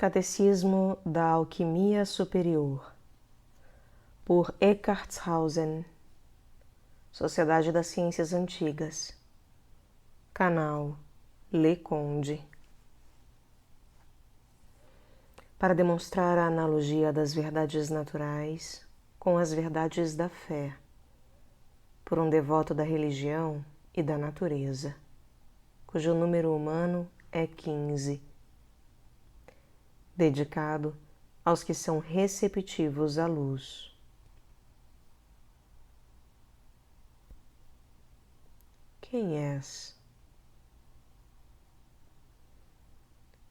Catecismo da Alquimia Superior, por Eckartshausen, Sociedade das Ciências Antigas, canal Leconde. Para demonstrar a analogia das verdades naturais com as verdades da fé, por um devoto da religião e da natureza, cujo número humano é 15, dedicado aos que são receptivos à luz. Quem és?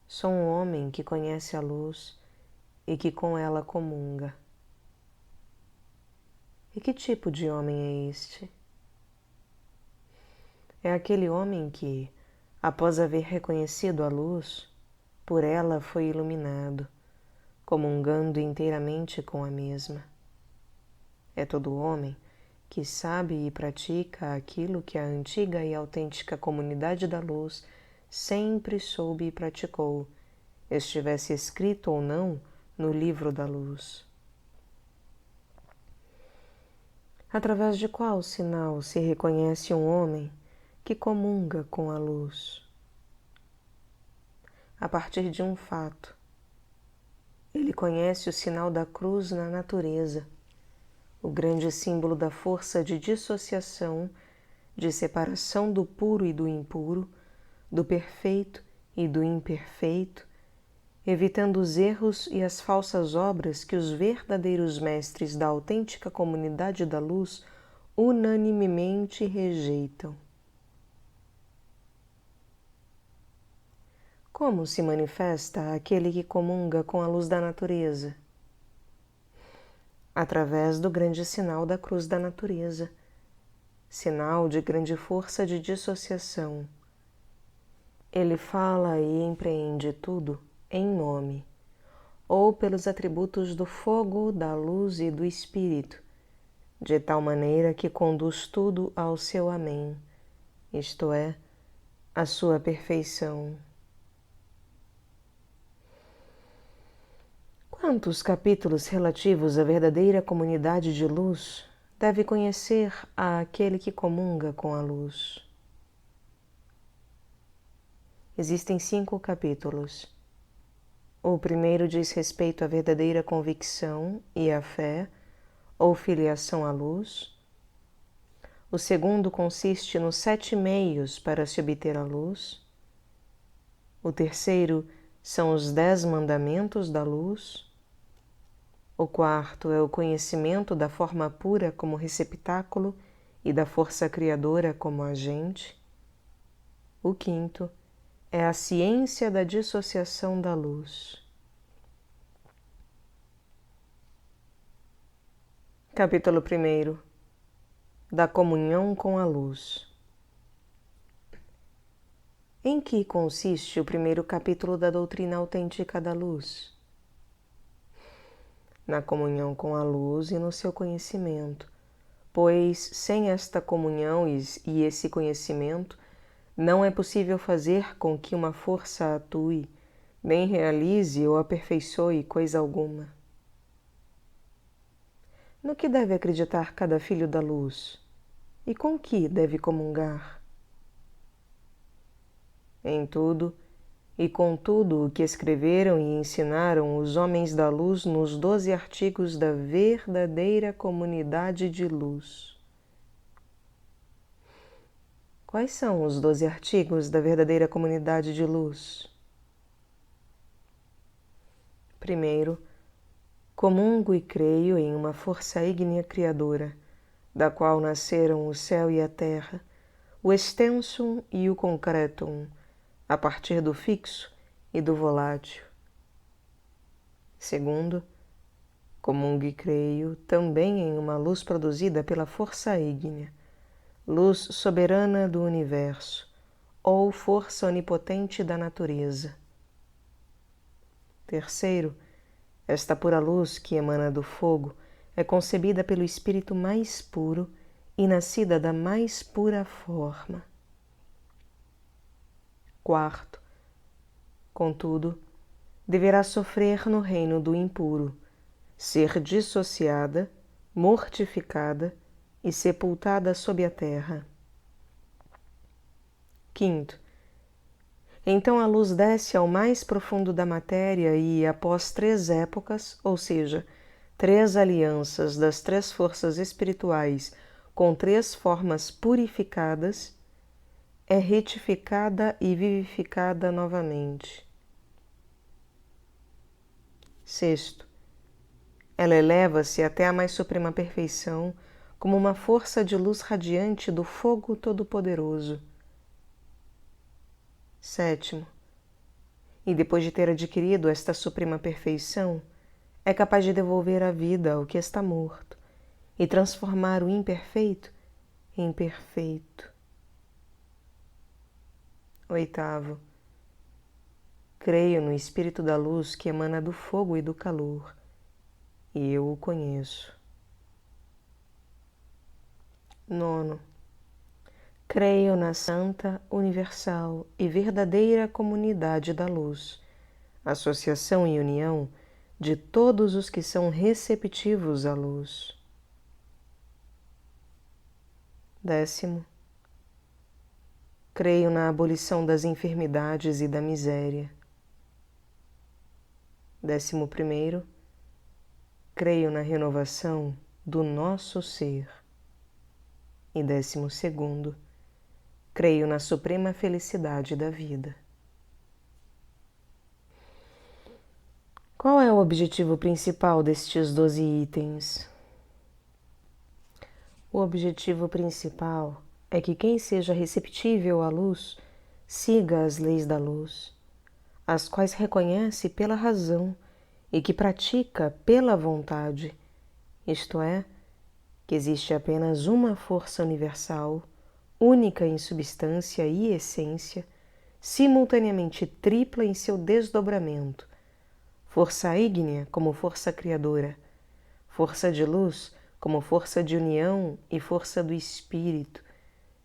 Sou um homem que conhece a luz e que com ela comunga. E que tipo de homem é este? É aquele homem que, após haver reconhecido a luz, por ela foi iluminado, comungando inteiramente com a mesma. É todo homem que sabe e pratica aquilo que a antiga e autêntica comunidade da luz sempre soube e praticou, estivesse escrito ou não no livro da luz. Através de qual sinal se reconhece um homem que comunga com a luz? A partir de um fato. Ele conhece o sinal da cruz na natureza, o grande símbolo da força de dissociação, de separação do puro e do impuro, do perfeito e do imperfeito, evitando os erros e as falsas obras que os verdadeiros mestres da autêntica comunidade da luz unanimemente rejeitam. Como se manifesta aquele que comunga com a luz da natureza? Através do grande sinal da cruz da natureza, sinal de grande força de dissociação. Ele fala e empreende tudo em nome, ou pelos atributos do fogo, da luz e do espírito, de tal maneira que conduz tudo ao seu amém, isto é, à sua perfeição. Quantos capítulos relativos à verdadeira comunidade de luz deve conhecer aquele que comunga com a luz? Existem 5 capítulos. O primeiro diz respeito à verdadeira convicção e à fé, ou filiação à luz. O segundo consiste nos 7 meios para se obter a luz. O terceiro são os 10 mandamentos da luz. O quarto é o conhecimento da forma pura como receptáculo e da força criadora como agente. O quinto é a ciência da dissociação da luz. Capítulo 1. Da comunhão com a luz. Em que consiste o primeiro capítulo da doutrina autêntica da luz? na comunhão com a luz e no seu conhecimento, pois sem esta comunhão e esse conhecimento, não é possível fazer com que uma força atue, nem realize ou aperfeiçoe coisa alguma. No que deve acreditar cada filho da luz? E com que deve comungar? Em tudo e com tudo o que escreveram e ensinaram os homens da luz nos 12 artigos da verdadeira comunidade de luz. Quais são os 12 artigos da verdadeira comunidade de luz? Primeiro, comungo e creio em uma força ígnea criadora, da qual nasceram o céu e a terra, o extensum e o concretum, a partir do fixo e do volátil. Segundo, comungo e creio também em uma luz produzida pela força ígnea, luz soberana do universo, ou força onipotente da natureza. Terceiro, esta pura luz que emana do fogo é concebida pelo espírito mais puro e nascida da mais pura forma. Quarto, contudo, deverá sofrer no reino do impuro, ser dissociada, mortificada e sepultada sob a terra. Quinto, então a luz desce ao mais profundo da matéria e, após 3 épocas, ou seja, 3 alianças das 3 forças espirituais com 3 formas purificadas, é retificada e vivificada novamente. Sexto, ela eleva-se até a mais suprema perfeição como uma força de luz radiante do fogo todo-poderoso. Sétimo, e depois de ter adquirido esta suprema perfeição, é capaz de devolver a vida ao que está morto e transformar o imperfeito em perfeito. Oitavo, creio no Espírito da Luz que emana do fogo e do calor, e eu o conheço. Nono, creio na santa, universal e verdadeira comunidade da luz, associação e união de todos os que são receptivos à luz. Décimo, creio na abolição das enfermidades e da miséria. 11º, creio na renovação do nosso ser. E 12º, creio na suprema felicidade da vida. Qual é o objetivo principal destes 12 itens? O objetivo principal é que quem seja receptível à luz siga as leis da luz, as quais reconhece pela razão e que pratica pela vontade, isto é, que existe apenas uma força universal, única em substância e essência, simultaneamente tripla em seu desdobramento, força ígnea como força criadora, força de luz como força de união e força do espírito,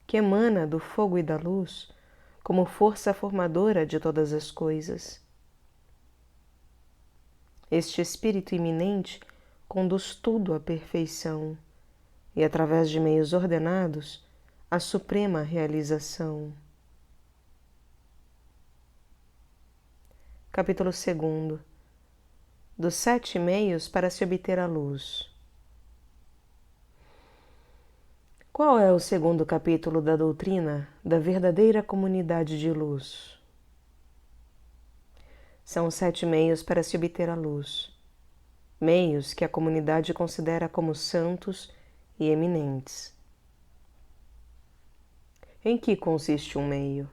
que emana do fogo e da luz como força formadora de todas as coisas. Este espírito iminente conduz tudo à perfeição e, através de meios ordenados, à suprema realização. Capítulo 2. Dos 7 meios para se obter a luz. Qual é o 2º capítulo da doutrina da verdadeira comunidade de luz? São 7 meios para se obter a luz, meios que a comunidade considera como santos e eminentes. Em que consiste um meio?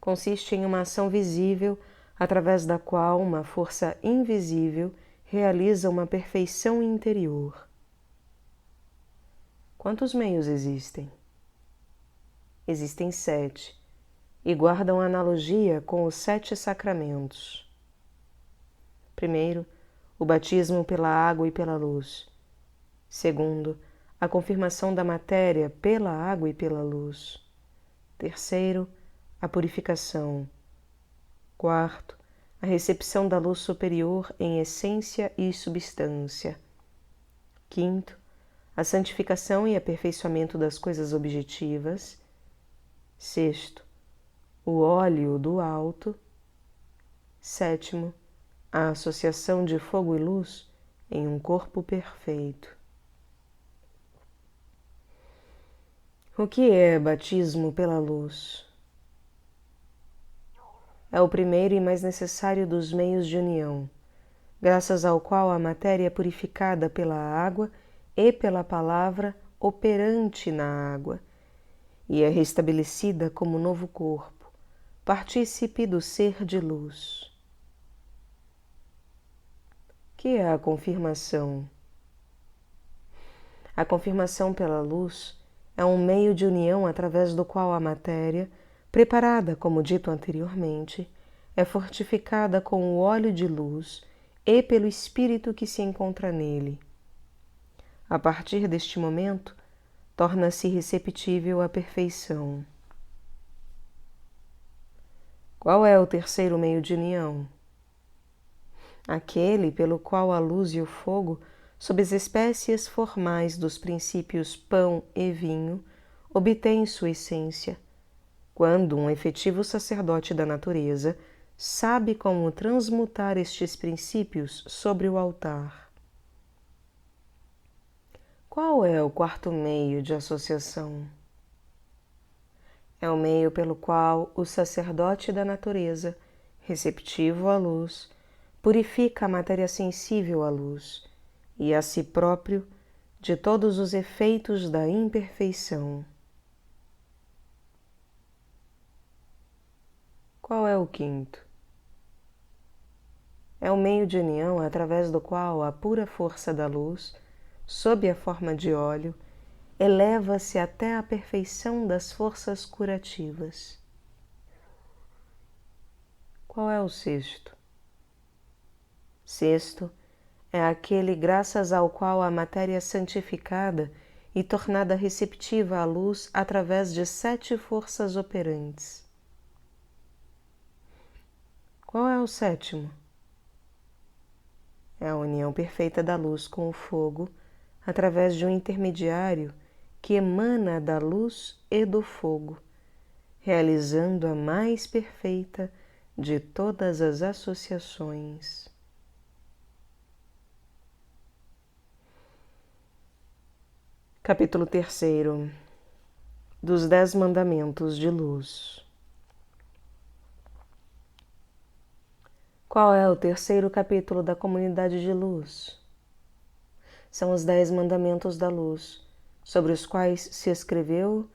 Consiste em uma ação visível através da qual uma força invisível realiza uma perfeição interior. Quantos meios existem? Existem 7 e guardam analogia com os 7 sacramentos. Primeiro, o batismo pela água e pela luz. Segundo, a confirmação da matéria pela água e pela luz. Terceiro, a purificação. Quarto, a recepção da luz superior em essência e substância. Quinto, a santificação e aperfeiçoamento das coisas objetivas. Sexto, o óleo do alto. Sétimo, a associação de fogo e luz em um corpo perfeito. O que é batismo pela luz? É o primeiro e mais necessário dos meios de união, graças ao qual a matéria é purificada pela água e pela palavra operante na água, e é restabelecida como novo corpo, partícipe do ser de luz. Que é a confirmação? A confirmação pela luz é um meio de união através do qual a matéria, preparada, como dito anteriormente, é fortificada com o óleo de luz e pelo espírito que se encontra nele. A partir deste momento, torna-se receptível à perfeição. Qual é o terceiro meio de união? Aquele pelo qual a luz e o fogo, sob as espécies formais dos princípios pão e vinho, obtêm sua essência, quando um efetivo sacerdote da natureza sabe como transmutar estes princípios sobre o altar. Qual é o quarto meio de associação? É o meio pelo qual o sacerdote da natureza, receptivo à luz, purifica a matéria sensível à luz e a si próprio de todos os efeitos da imperfeição. Qual é o quinto? É o meio de união através do qual a pura força da luz, sob a forma de óleo, eleva-se até a perfeição das forças curativas. Qual é o sexto? Sexto é aquele graças ao qual a matéria é santificada e tornada receptiva à luz através de 7 forças operantes. Qual é o sétimo? É a união perfeita da luz com o fogo através de um intermediário que emana da luz e do fogo, realizando a mais perfeita de todas as associações. Capítulo 3 dos 10 Mandamentos de Luz. Qual é o terceiro capítulo da Comunidade de Luz? São os 10 Mandamentos da Luz, sobre os quais se escreveu: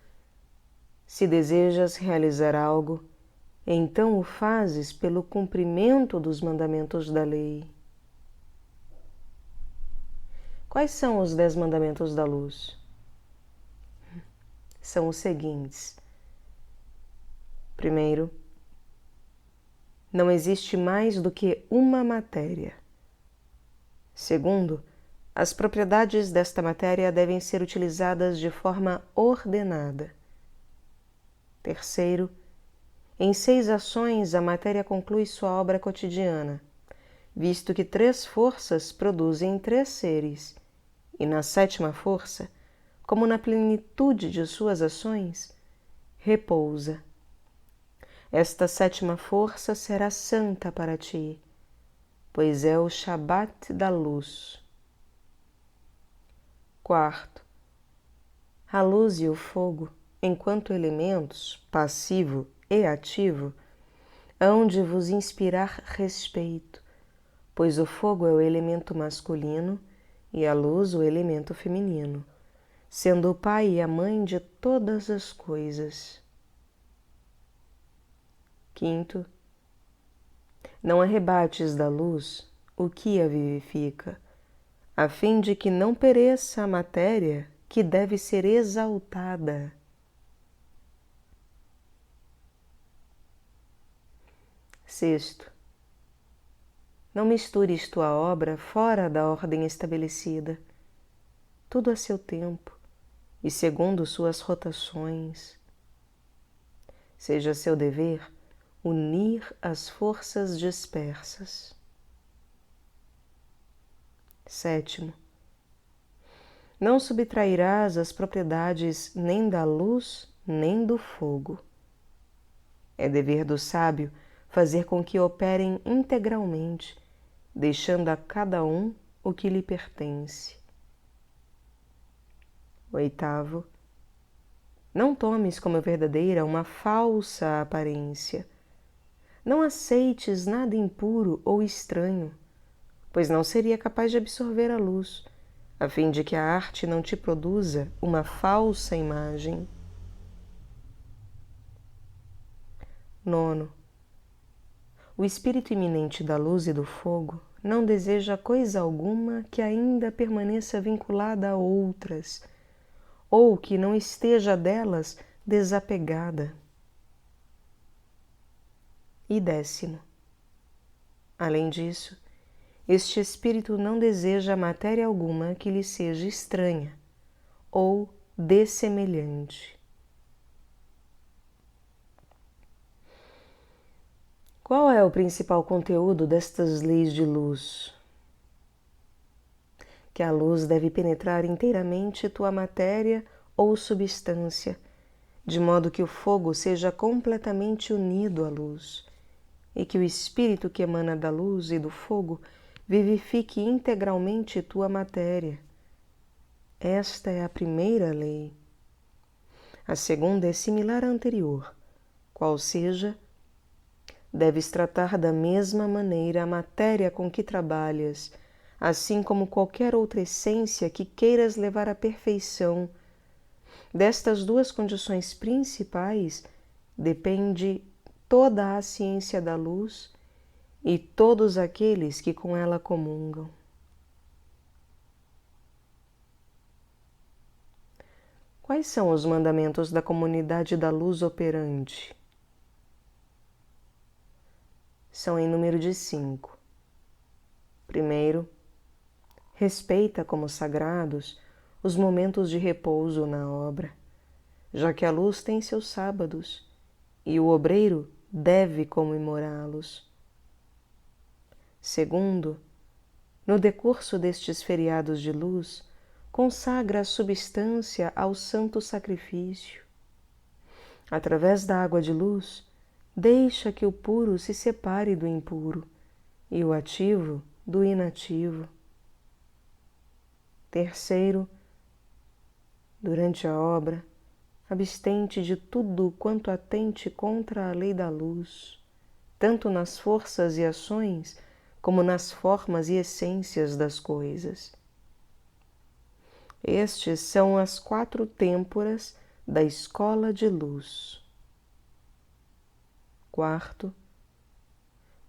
se desejas realizar algo, então o fazes pelo cumprimento dos mandamentos da lei. Quais são os 10 Mandamentos da Luz? São os seguintes. Primeiro, não existe mais do que uma matéria. Segundo, as propriedades desta matéria devem ser utilizadas de forma ordenada. Terceiro, em 6 ações a matéria conclui sua obra cotidiana, visto que 3 forças produzem 3 seres, e na 7ª força, como na plenitude de suas ações, repousa. Esta 7ª força será santa para ti, pois é o Shabat da luz. Quarto, a luz e o fogo, enquanto elementos, passivo e ativo, hão de vos inspirar respeito, pois o fogo é o elemento masculino e a luz o elemento feminino, sendo o pai e a mãe de todas as coisas. Quinto, não arrebates da luz o que a vivifica, a fim de que não pereça a matéria que deve ser exaltada. Sexto, Não mistures tua obra fora da ordem estabelecida. Tudo a seu tempo e segundo suas rotações. Seja seu dever unir as forças dispersas. 7. Não subtrairás as propriedades nem da luz nem do fogo. É dever do sábio fazer com que operem integralmente, deixando a cada um o que lhe pertence. 8. Não tomes como verdadeira uma falsa aparência. Não aceites nada impuro ou estranho, pois não seria capaz de absorver a luz, a fim de que a arte não te produza uma falsa imagem. 9. O espírito iminente da luz e do fogo não deseja coisa alguma que ainda permaneça vinculada a outras, ou que não esteja delas desapegada. E 10. Além disso, este espírito não deseja matéria alguma que lhe seja estranha ou dessemelhante. Qual é o principal conteúdo destas leis de luz? Que a luz deve penetrar inteiramente tua matéria ou substância, de modo que o fogo seja completamente unido à luz, e que o espírito que emana da luz e do fogo vivifique integralmente tua matéria. Esta é a primeira lei. A segunda é similar à anterior, qual seja, deves tratar da mesma maneira a matéria com que trabalhas, assim como qualquer outra essência que queiras levar à perfeição. Destas duas condições principais depende toda a ciência da luz e todos aqueles que com ela comungam. Quais são os mandamentos da comunidade da luz operante? São em número de 5. Primeiro, respeita como sagrados os momentos de repouso na obra, já que a luz tem seus sábados e o obreiro deve comemorá-los. Segundo, no decurso destes feriados de luz, consagra a substância ao santo sacrifício. Através da água de luz, deixa que o puro se separe do impuro e o ativo do inativo. Terceiro, durante a obra, abstente de tudo quanto atente contra a lei da luz, tanto nas forças e ações como nas formas e essências das coisas. Estes são as 4 têmporas da escola de luz. Quarto,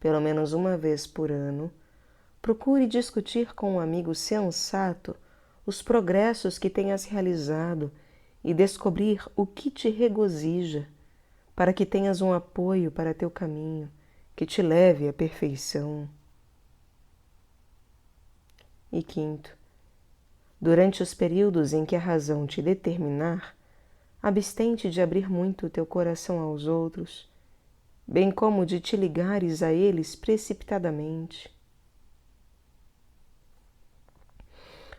pelo menos uma vez por ano, procure discutir com um amigo sensato os progressos que tenhas realizado e descobrir o que te regozija, para que tenhas um apoio para teu caminho, que te leve à perfeição. E quinto, durante os períodos em que a razão te determinar, abstente de abrir muito o teu coração aos outros, bem como de te ligares a eles precipitadamente.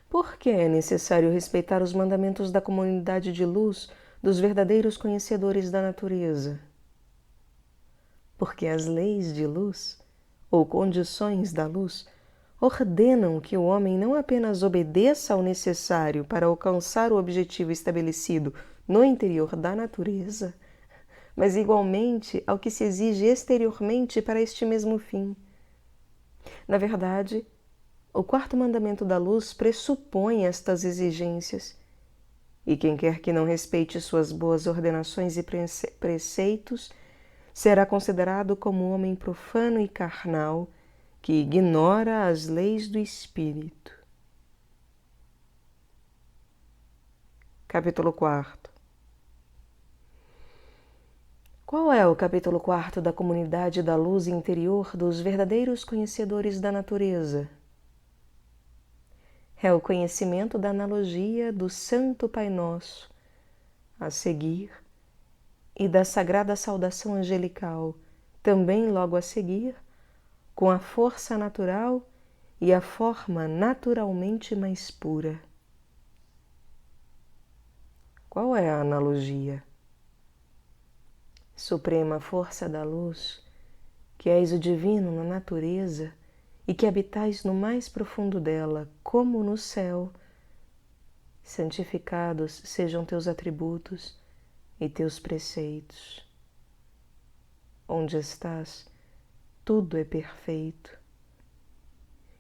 Por que é necessário respeitar os mandamentos da comunidade de luz dos verdadeiros conhecedores da natureza? Porque as leis de luz, ou condições da luz, ordenam que o homem não apenas obedeça ao necessário para alcançar o objetivo estabelecido no interior da natureza, mas igualmente ao que se exige exteriormente para este mesmo fim. Na verdade, o 4º mandamento da luz pressupõe estas exigências, e quem quer que não respeite suas boas ordenações e preceitos será considerado como homem profano e carnal que ignora as leis do Espírito. Capítulo 4. Qual é o capítulo 4 da comunidade da luz interior dos verdadeiros conhecedores da natureza? É o conhecimento da analogia do Santo Pai Nosso a seguir e da sagrada saudação angelical, também logo a seguir, com a força natural e a forma naturalmente mais pura. Qual é a analogia? Suprema força da luz, que és o divino na natureza e que habitais no mais profundo dela, como no céu, santificados sejam teus atributos e teus preceitos. Onde estás, tudo é perfeito.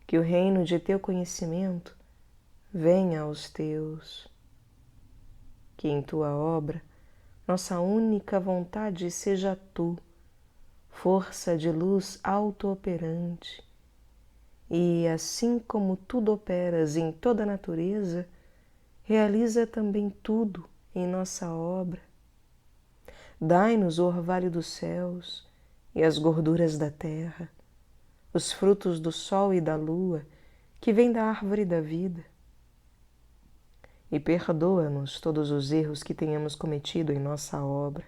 Que o reino de teu conhecimento venha aos teus. Que em tua obra nossa única vontade seja tu, força de luz auto-operante, e assim como tudo operas em toda a natureza, realiza também tudo em nossa obra. Dai-nos o orvalho dos céus e as gorduras da terra, os frutos do sol e da lua, que vêm da árvore da vida. E perdoa-nos todos os erros que tenhamos cometido em nossa obra,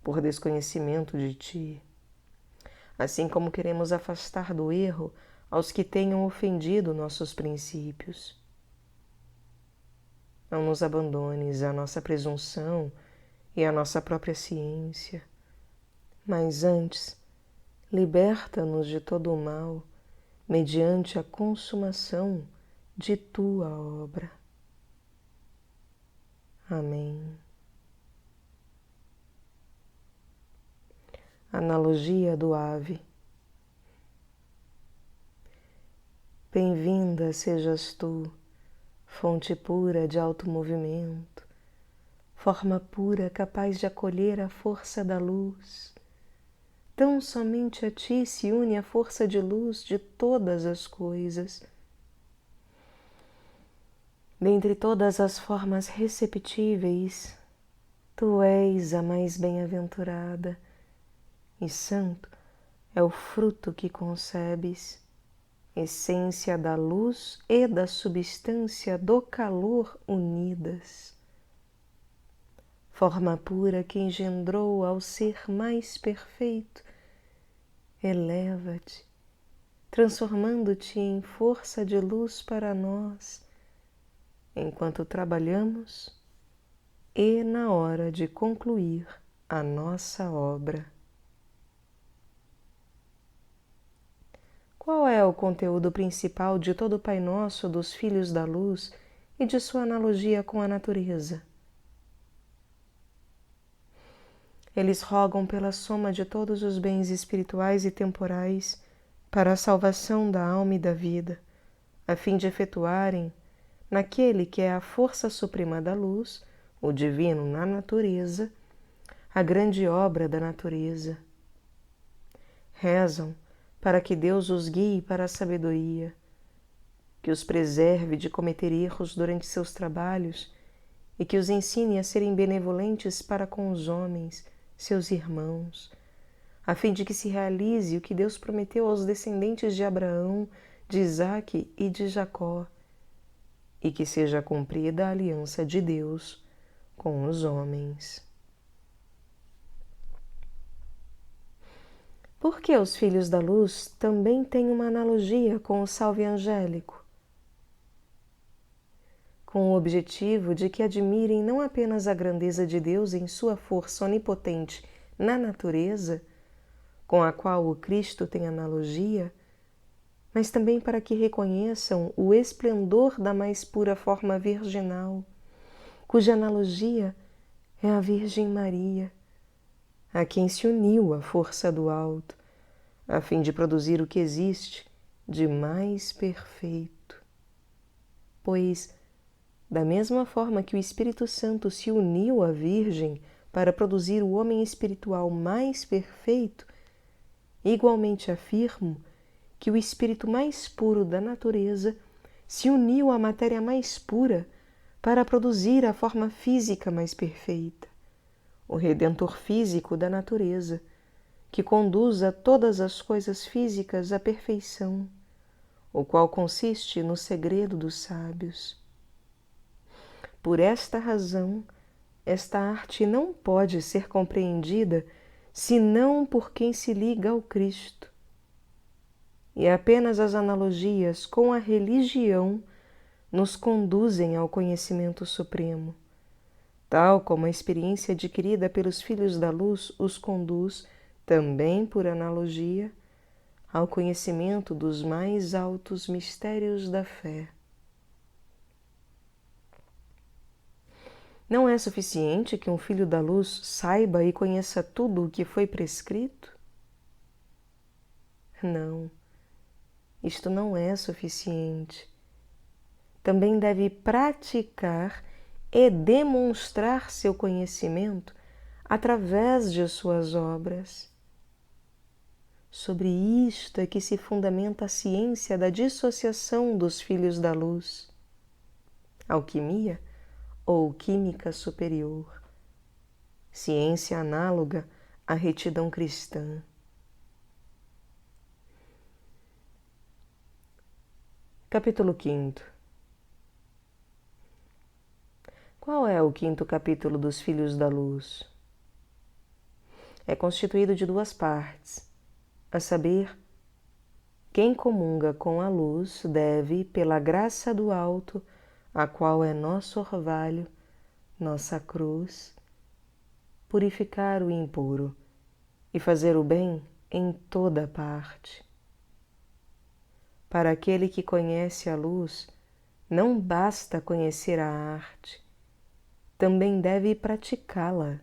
por desconhecimento de Ti, assim como queremos afastar do erro aos que tenham ofendido nossos princípios. Não nos abandones à nossa presunção e à nossa própria ciência, mas antes, liberta-nos de todo o mal, mediante a consumação de Tua obra. Amém. Analogia do ave. Bem-vinda sejas tu, fonte pura de alto movimento, forma pura capaz de acolher a força da luz. Tão somente a ti se une a força de luz de todas as coisas. Dentre todas as formas receptíveis, tu és a mais bem-aventurada, e santo é o fruto que concebes, essência da luz e da substância do calor unidas. Forma pura que engendrou ao ser mais perfeito, eleva-te, transformando-te em força de luz para nós, enquanto trabalhamos e na hora de concluir a nossa obra. Qual é o conteúdo principal de todo o Pai Nosso dos Filhos da Luz e de sua analogia com a natureza? Eles rogam pela soma de todos os bens espirituais e temporais para a salvação da alma e da vida, a fim de efetuarem, naquele que é a força suprema da luz, o divino na natureza, a grande obra da natureza. Rezam para que Deus os guie para a sabedoria, que os preserve de cometer erros durante seus trabalhos e que os ensine a serem benevolentes para com os homens, seus irmãos, a fim de que se realize o que Deus prometeu aos descendentes de Abraão, de Isaque e de Jacó, e que seja cumprida a aliança de Deus com os homens. Por que os filhos da luz também têm uma analogia com o salve angélico? Com o objetivo de que admirem não apenas a grandeza de Deus em sua força onipotente na natureza, com a qual o Cristo tem analogia, mas também para que reconheçam o esplendor da mais pura forma virginal, cuja analogia é a Virgem Maria, a quem se uniu a força do alto, a fim de produzir o que existe de mais perfeito. Pois, da mesma forma que o Espírito Santo se uniu à Virgem para produzir o homem espiritual mais perfeito, igualmente afirmo que o espírito mais puro da natureza se uniu à matéria mais pura para produzir a forma física mais perfeita, o Redentor físico da natureza, que conduz a todas as coisas físicas à perfeição, o qual consiste no segredo dos sábios. Por esta razão, esta arte não pode ser compreendida senão por quem se liga ao Cristo. E apenas as analogias com a religião nos conduzem ao conhecimento supremo, tal como a experiência adquirida pelos filhos da luz os conduz, também por analogia, ao conhecimento dos mais altos mistérios da fé. Não é suficiente que um filho da luz saiba e conheça tudo o que foi prescrito? Não, isto não é suficiente. Também deve praticar e demonstrar seu conhecimento através de suas obras. Sobre isto é que se fundamenta a ciência da dissociação dos filhos da luz, alquimia ou química superior, ciência análoga à retidão cristã. Capítulo 5. Qual é o 5º capítulo dos Filhos da Luz? É constituído de 2 partes, a saber, quem comunga com a luz deve, pela graça do alto, a qual é nosso orvalho, nossa cruz, purificar o impuro e fazer o bem em toda parte. Para aquele que conhece a luz, não basta conhecer a arte, também deve praticá-la,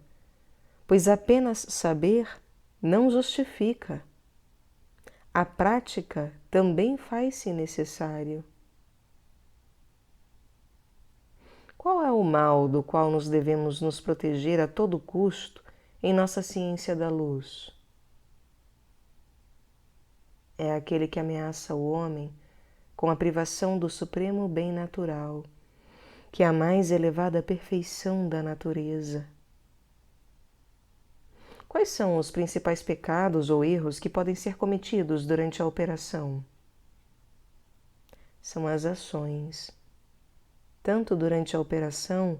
pois apenas saber não justifica. A prática também faz-se necessário. Qual é o mal do qual nos devemos nos proteger a todo custo em nossa ciência da luz? É aquele que ameaça o homem com a privação do supremo bem natural, que é a mais elevada perfeição da natureza. Quais são os principais pecados ou erros que podem ser cometidos durante a operação? São as ações, tanto durante a operação,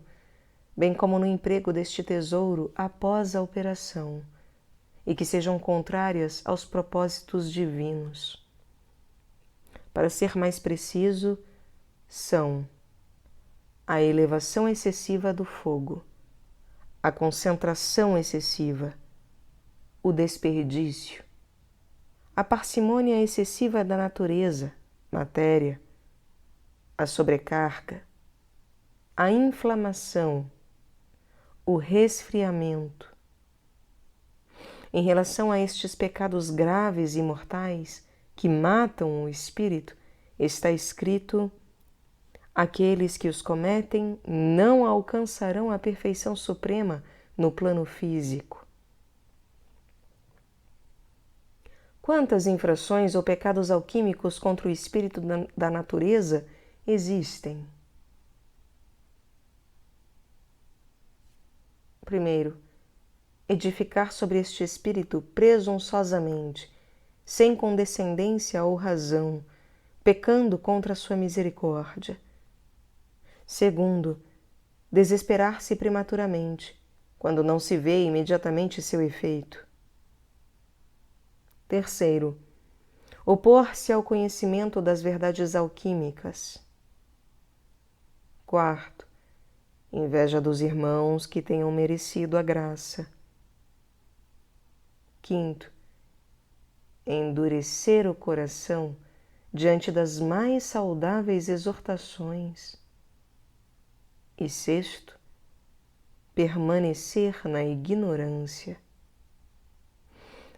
bem como no emprego deste tesouro após a operação, e que sejam contrárias aos propósitos divinos. Para ser mais preciso, são a elevação excessiva do fogo, a concentração excessiva, o desperdício, a parcimônia excessiva da natureza, matéria, a sobrecarga, a inflamação, o resfriamento. Em relação a estes pecados graves e mortais que matam o espírito, está escrito: aqueles que os cometem não alcançarão a perfeição suprema no plano físico. Quantas infrações ou pecados alquímicos contra o espírito da natureza existem? Primeiro, edificar sobre este espírito presunçosamente, sem condescendência ou razão, pecando contra a sua misericórdia. Segundo, desesperar-se prematuramente, quando não se vê imediatamente seu efeito. Terceiro, opor-se ao conhecimento das verdades alquímicas. Quarto, inveja dos irmãos que tenham merecido a graça. Quinto, endurecer o coração diante das mais saudáveis exortações. E sexto, permanecer na ignorância.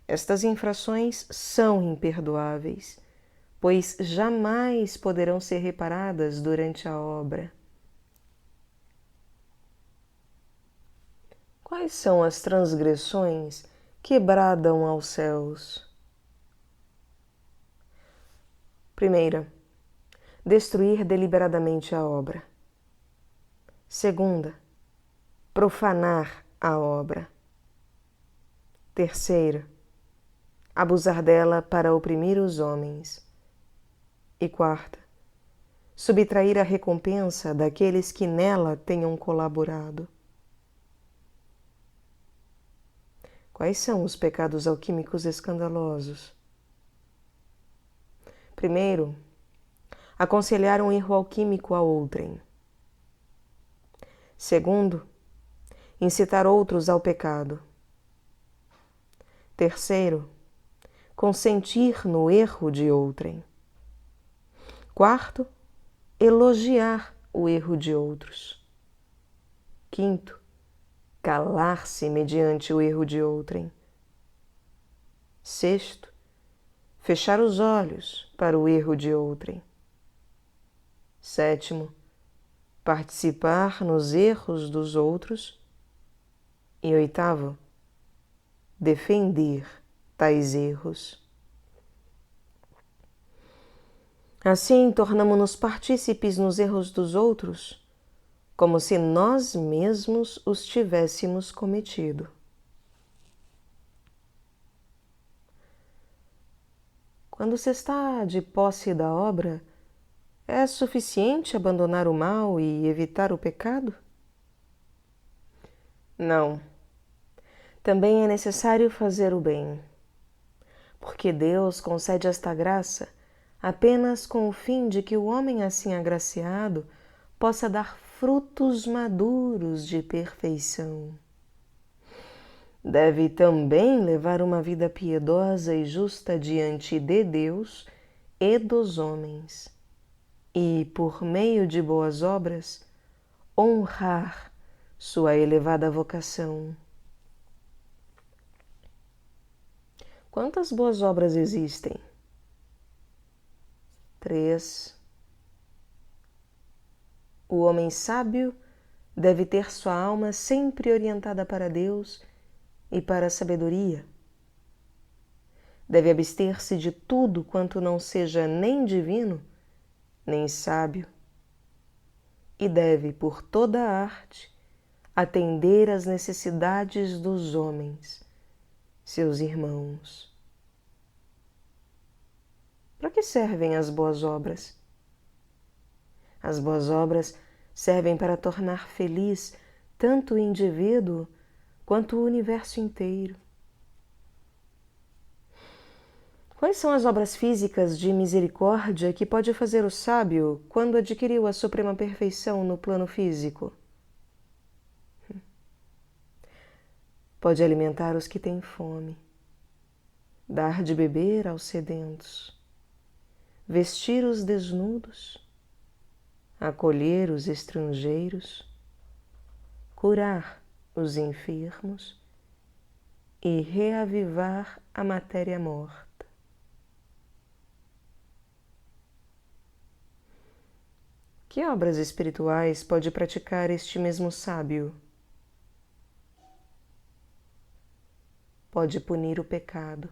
Estas infrações são imperdoáveis, pois jamais poderão ser reparadas durante a obra. Quais são as transgressões que bradam aos céus? Primeira, destruir deliberadamente a obra. Segunda, profanar a obra. Terceiro, abusar dela para oprimir os homens. E quarta, subtrair a recompensa daqueles que nela tenham colaborado. Quais são os pecados alquímicos escandalosos? Primeiro, aconselhar um erro alquímico a outrem. Segundo, incitar outros ao pecado. Terceiro, consentir no erro de outrem. Quarto, elogiar o erro de outros. Quinto, calar-se mediante o erro de outrem. Sexto, fechar os olhos para o erro de outrem. Sétimo, participar nos erros dos outros. E oitavo, defender tais erros. Assim, tornamo-nos partícipes nos erros dos outros, como se nós mesmos os tivéssemos cometido. Quando se está de posse da obra, é suficiente abandonar o mal e evitar o pecado? Não. Também é necessário fazer o bem, porque Deus concede esta graça apenas com o fim de que o homem assim agraciado possa dar frutos maduros de perfeição. Deve também levar uma vida piedosa e justa diante de Deus e dos homens, e, por meio de boas obras, honrar sua elevada vocação. Quantas boas obras existem? 3. O homem sábio deve ter sua alma sempre orientada para Deus e para a sabedoria. Deve abster-se de tudo quanto não seja nem divino, nem sábio. E deve, por toda a arte, atender às necessidades dos homens, seus irmãos. Para que servem as boas obras? As boas obras servem para tornar feliz tanto o indivíduo quanto o universo inteiro. Quais são as obras físicas de misericórdia que pode fazer o sábio quando adquiriu a suprema perfeição no plano físico? Pode alimentar os que têm fome, dar de beber aos sedentos, vestir os desnudos, acolher os estrangeiros, curar os enfermos e reavivar a matéria morta. Que obras espirituais pode praticar este mesmo sábio? Pode punir o pecado,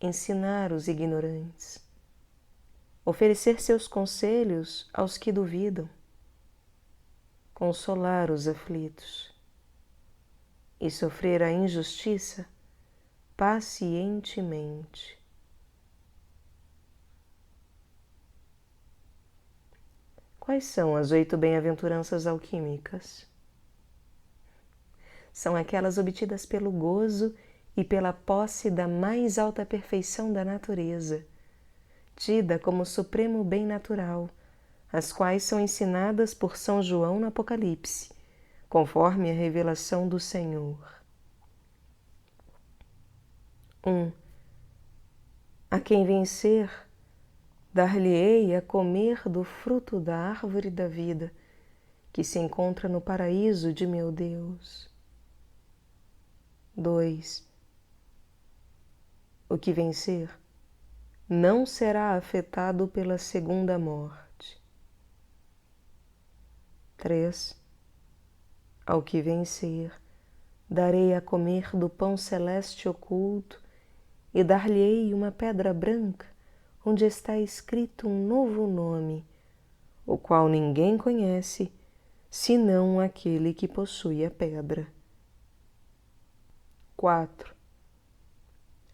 ensinar os ignorantes, oferecer seus conselhos aos que duvidam, consolar os aflitos e sofrer a injustiça pacientemente. Quais são as 8 bem-aventuranças alquímicas? São aquelas obtidas pelo gozo e pela posse da mais alta perfeição da natureza, tida como supremo bem natural, as quais são ensinadas por São João no Apocalipse, conforme a revelação do Senhor. 1. A quem vencer, dar-lhe-ei a comer do fruto da árvore da vida, que se encontra no paraíso de meu Deus. 2. O que vencer não será afetado pela segunda morte. 3. Ao que vencer, darei a comer do pão celeste oculto e dar-lhe-ei uma pedra branca onde está escrito um novo nome, o qual ninguém conhece, senão aquele que possui a pedra. 4.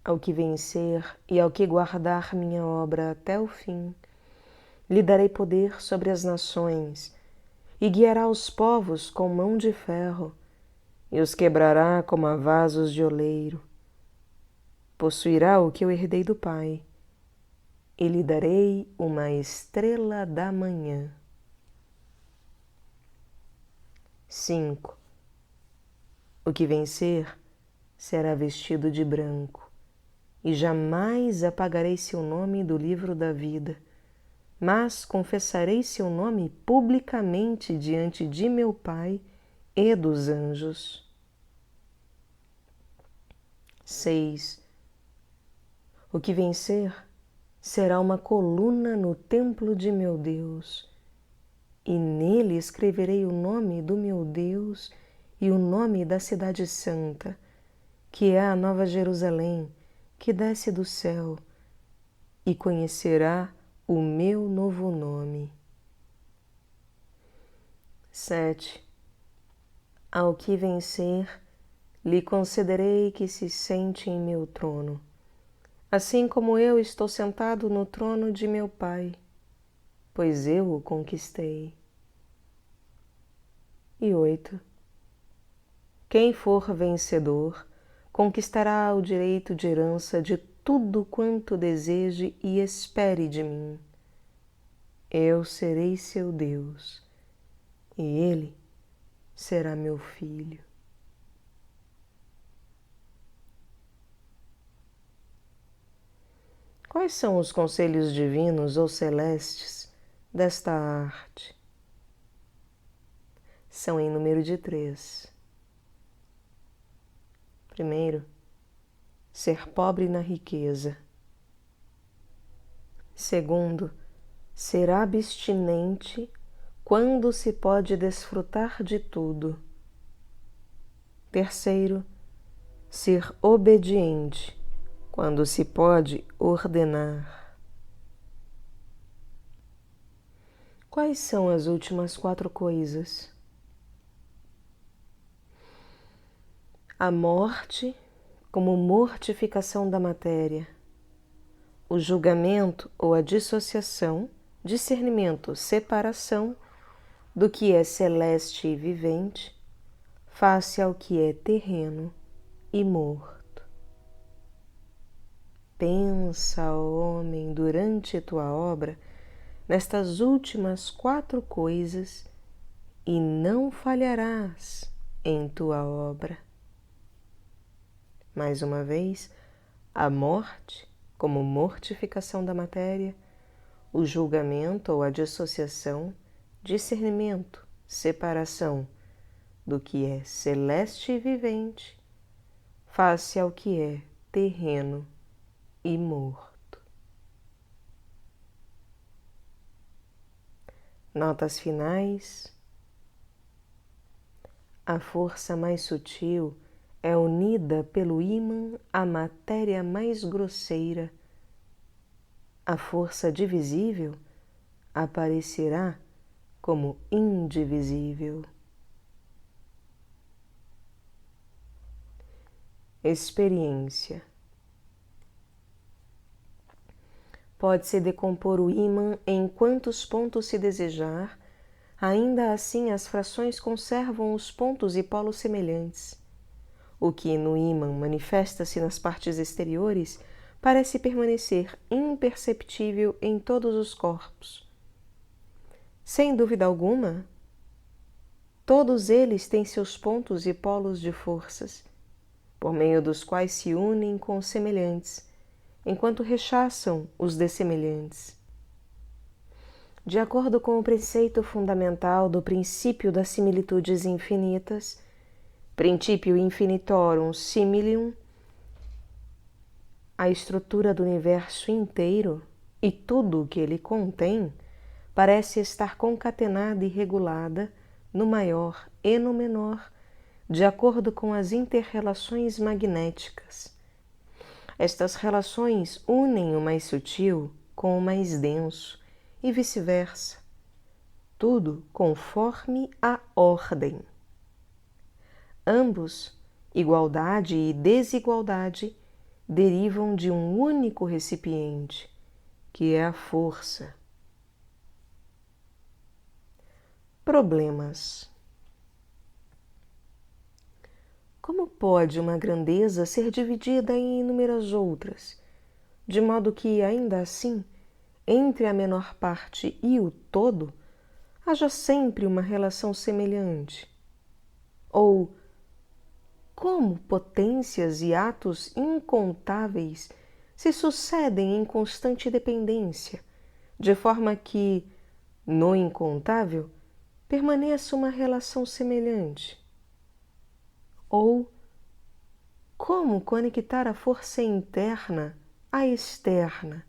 Ao que vencer e ao que guardar minha obra até o fim, lhe darei poder sobre as nações, e guiará os povos com mão de ferro, e os quebrará como a vasos de oleiro. Possuirá o que eu herdei do Pai, e lhe darei uma estrela da manhã. 5. O que vencer será vestido de branco, e jamais apagarei seu nome do livro da vida, mas confessarei seu nome publicamente diante de meu Pai e dos anjos. 6. O que vencer será uma coluna no templo de meu Deus, e nele escreverei o nome do meu Deus e o nome da cidade santa, que é a Nova Jerusalém, que desce do céu, e conhecerá o meu novo nome. 7. Ao que vencer, lhe concederei que se sente em meu trono, assim como eu estou sentado no trono de meu Pai, pois eu o conquistei. E 8. Quem for vencedor, conquistará o direito de herança de tudo quanto deseje e espere de mim. Eu serei seu Deus, e ele será meu filho. Quais são os conselhos divinos ou celestes desta arte? São em número de 3. Primeiro, ser pobre na riqueza. Segundo, ser abstinente quando se pode desfrutar de tudo. Terceiro, ser obediente quando se pode ordenar. Quais são as últimas 4 coisas? A morte como mortificação da matéria, o julgamento ou a dissociação, discernimento, separação do que é celeste e vivente, face ao que é terreno e morto. Pensa, homem, durante tua obra, nestas últimas 4 coisas, e não falharás em tua obra. Mais uma vez, a morte como mortificação da matéria, o julgamento ou a dissociação, discernimento, separação do que é celeste e vivente, face ao que é terreno e morto. Notas finais. A força mais sutil é unida pelo ímã à matéria mais grosseira. A força divisível aparecerá como indivisível. Experiência. Pode-se decompor o ímã em quantos pontos se desejar, ainda assim as frações conservam os pontos e polos semelhantes. O que no ímã manifesta-se nas partes exteriores parece permanecer imperceptível em todos os corpos. Sem dúvida alguma, todos eles têm seus pontos e polos de forças, por meio dos quais se unem com os semelhantes, enquanto rechaçam os dessemelhantes. De acordo com o preceito fundamental do princípio das similitudes infinitas, Principio infinitorum similium, a estrutura do universo inteiro e tudo o que ele contém parece estar concatenada e regulada no maior e no menor, de acordo com as inter-relações magnéticas. Estas relações unem o mais sutil com o mais denso e vice-versa, tudo conforme a ordem. Ambos Igualdade e desigualdade derivam de um único recipiente, que é a força. Problemas. Como pode uma grandeza ser dividida em inúmeras outras, de modo que, ainda assim, entre a menor parte e o todo, haja sempre uma relação semelhante? Ou como potências e atos incontáveis se sucedem em constante dependência, de forma que, no incontável, permaneça uma relação semelhante? Ou como conectar a força interna à externa,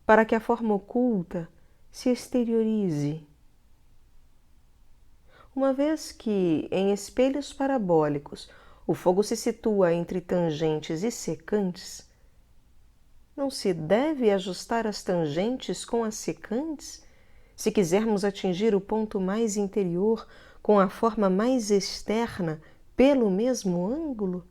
para que a forma oculta se exteriorize? Uma vez que, em espelhos parabólicos, o fogo se situa entre tangentes e secantes, não se deve ajustar as tangentes com as secantes, se quisermos atingir o ponto mais interior com a forma mais externa pelo mesmo ângulo?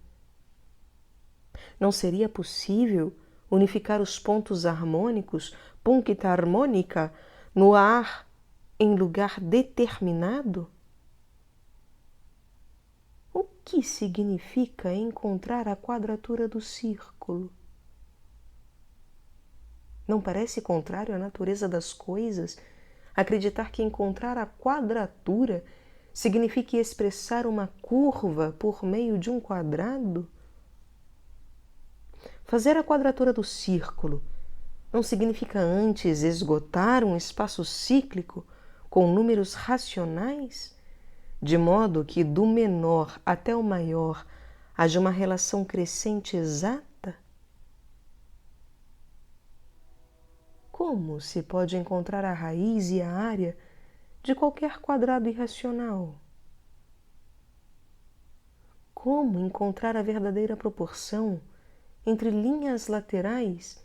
Não seria possível unificar os pontos harmônicos, puncta harmônica, no ar em lugar determinado? O que significa encontrar a quadratura do círculo? Não parece contrário à natureza das coisas acreditar que encontrar a quadratura signifique expressar uma curva por meio de um quadrado? Fazer a quadratura do círculo não significa antes esgotar um espaço cíclico com números racionais, de modo que do menor até o maior haja uma relação crescente exata? Como se pode encontrar a raiz e a área de qualquer quadrado irracional? Como encontrar a verdadeira proporção entre linhas laterais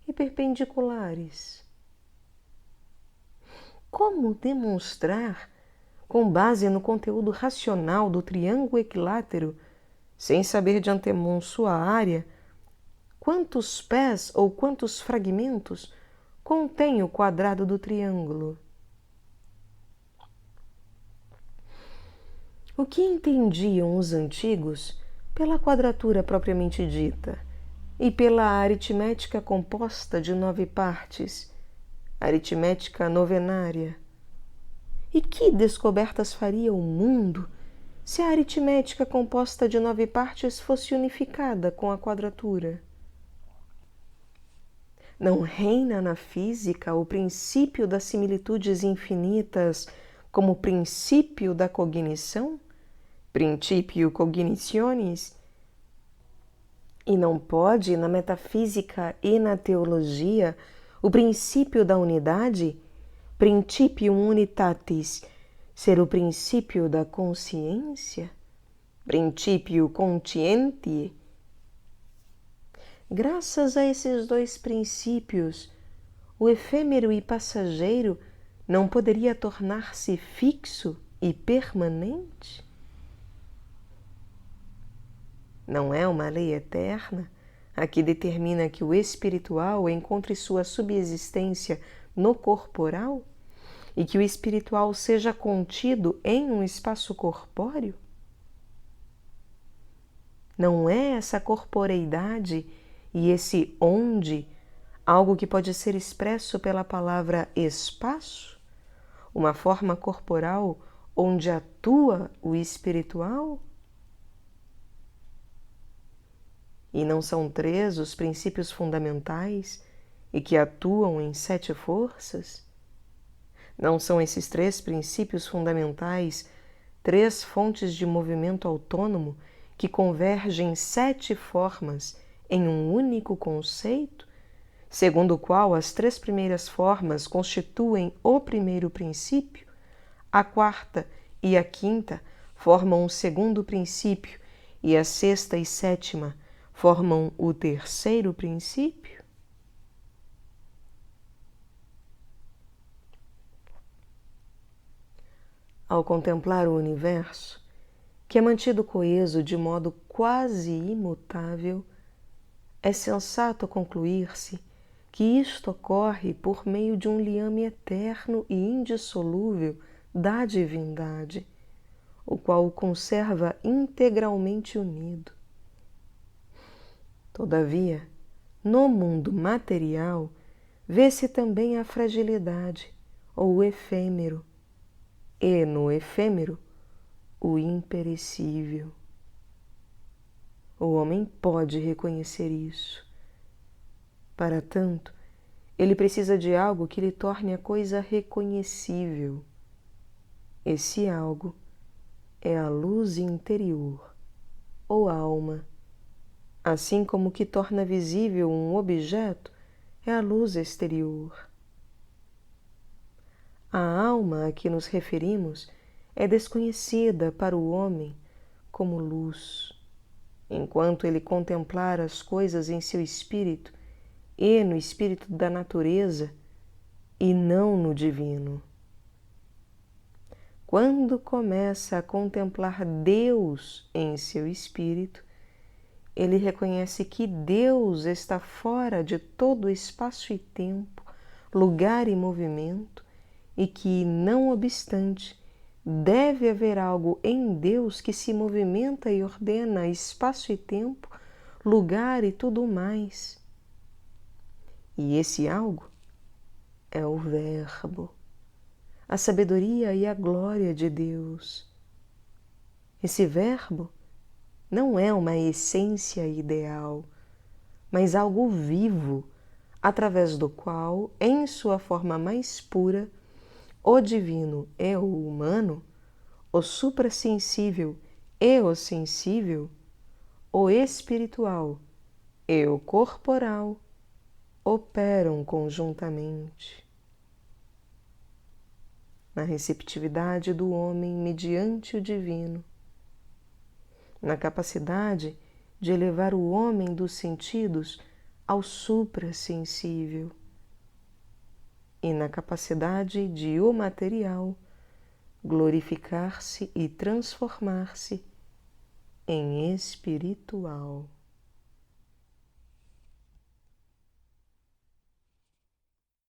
e perpendiculares? Como demonstrar, com base no conteúdo racional do triângulo equilátero, sem saber de antemão sua área, quantos pés ou quantos fragmentos contém o quadrado do triângulo? O que entendiam os antigos pela quadratura propriamente dita e pela aritmética composta de 9 partes, aritmética novenária? E que descobertas faria o mundo se a aritmética composta de 9 partes fosse unificada com a quadratura? Não reina na física o princípio das similitudes infinitas como princípio da cognição, principio cognitionis? E não pode, na metafísica e na teologia, o princípio da unidade, principium unitatis, ser o princípio da consciência, principio conscientiae? Graças a esses dois princípios, o efêmero e passageiro não poderia tornar-se fixo e permanente? Não é uma lei eterna a que determina que o espiritual encontre sua subsistência no corporal e que o espiritual seja contido em um espaço corpóreo? Não é essa corporeidade e esse onde algo que pode ser expresso pela palavra espaço, uma forma corporal onde atua o espiritual? E não são 3 os princípios fundamentais e que atuam em 7 forças? Não são esses 3 princípios fundamentais 3 fontes de movimento autônomo que convergem 7 formas em um único conceito, segundo o qual as 3 primeiras formas constituem o primeiro princípio, a 4ª e a 5ª formam o segundo princípio e a 6ª e 7ª formam o terceiro princípio? Ao contemplar o universo, que é mantido coeso de modo quase imutável, é sensato concluir-se que isto ocorre por meio de um liame eterno e indissolúvel da divindade, o qual o conserva integralmente unido. Todavia, no mundo material, vê-se também a fragilidade, ou o efêmero, e no efêmero, o imperecível. O homem pode reconhecer isso. Para tanto, ele precisa de algo que lhe torne a coisa reconhecível. Esse algo é a luz interior, ou alma, assim como o que torna visível um objeto é a luz exterior. A alma a que nos referimos é desconhecida para o homem como luz, enquanto ele contemplar as coisas em seu espírito e no espírito da natureza e não no divino. Quando começa a contemplar Deus em seu espírito, ele reconhece que Deus está fora de todo espaço e tempo, lugar e movimento, e que, não obstante, deve haver algo em Deus que se movimenta e ordena espaço e tempo, lugar e tudo mais. E esse algo é o Verbo, a sabedoria e a glória de Deus. Esse Verbo não é uma essência ideal, mas algo vivo, através do qual, em sua forma mais pura, o divino e o humano, o suprassensível e o sensível, o espiritual e o corporal, operam conjuntamente. Na receptividade do homem mediante o divino, na capacidade de elevar o homem dos sentidos ao suprassensível e na capacidade de o material glorificar-se e transformar-se em espiritual.